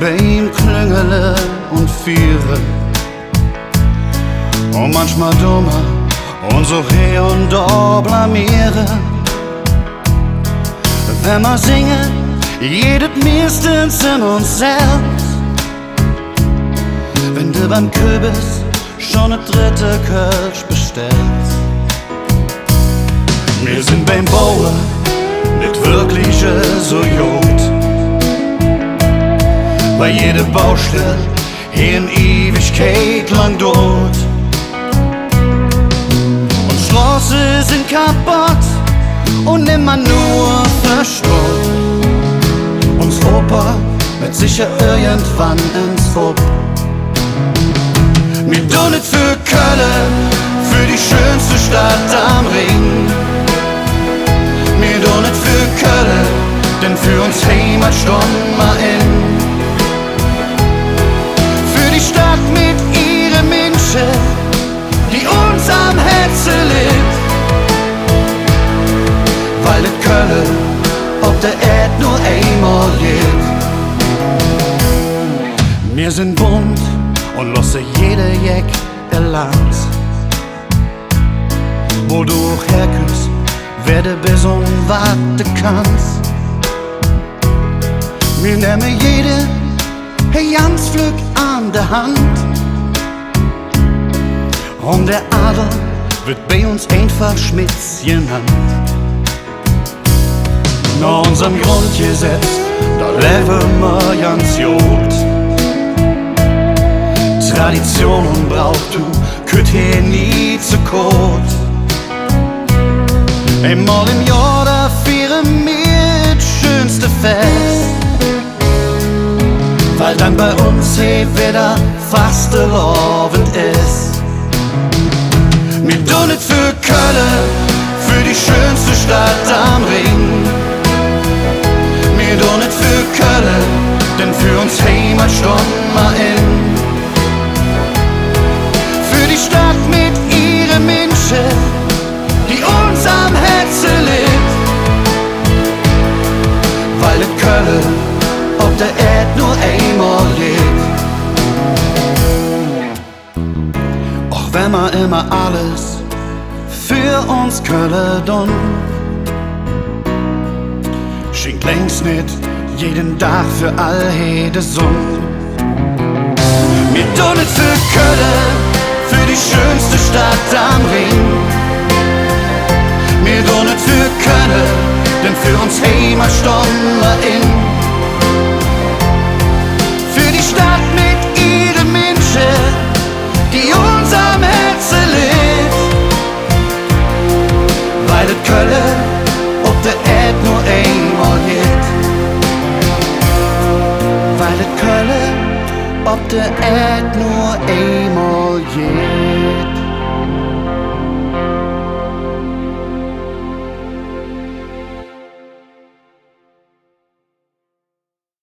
bei ihm klüngele und viere. Und manchmal dummer und so hier und da blamiere. Wenn wir singen, jedes meistens in uns selbst. Wenn du beim Kürbis schon ne dritte Kölsch bestellst. Wir sind beim Bauen nicht wirklich so gut. Weil jede Baustelle hier in Ewigkeit lang dauert. Und Straßen sind kaputt und immer nur verstört. Uns Opa wird sicher irgendwann ins Ob. Wir tun nicht für Köln, für die schönste Stadt am Ring. Wir tun nicht für Köln, denn für uns Heimat stund mal in. Für die Stadt mit ihren Menschen, die uns am Herzen liegt. Weil de Köln ob der Erd nur einmal liegt. Wir sind bunt und lasse jede Jeck erlangt. Wo du auch herküsst, werde bis und wat du kannst. Wir nehmen jede ganz flück an der Hand. Und der Adel wird bei uns einfach Schmitz genannt. Nach unserem Grundgesetz, da leben wir ganz gut. Tradition und Brauchtum könnt hier nie zu kurz. Einmal im Jahr, da feiern wir das schönste Fest. Weil dann bei uns hier wieder Fastelovend ist. Wir tun nicht für Köln, für die schönste Stadt am Ring. Wir tun nicht für Köln, denn für uns Heimat stund mal in. Für die Stadt mit ihren Menschen, die uns am Herzen liegt. Weil de Köln ob der Erd nur einmal liegt. Auch wenn wir immer alles für uns Köln tun, schenkt längst nicht jeden Tag für all jede Sonne. Wir tun nicht für Köln, für die schönste Stadt am Ring. Wir tun nicht für Köln, denn für uns Heimat stund wir in. Für die Stadt mit ihren Menschen, die uns am Herzen liegt. Weil de Köln ob der Erd nur einmal geht. Weil de Köln ob der Erd nur einmal geht.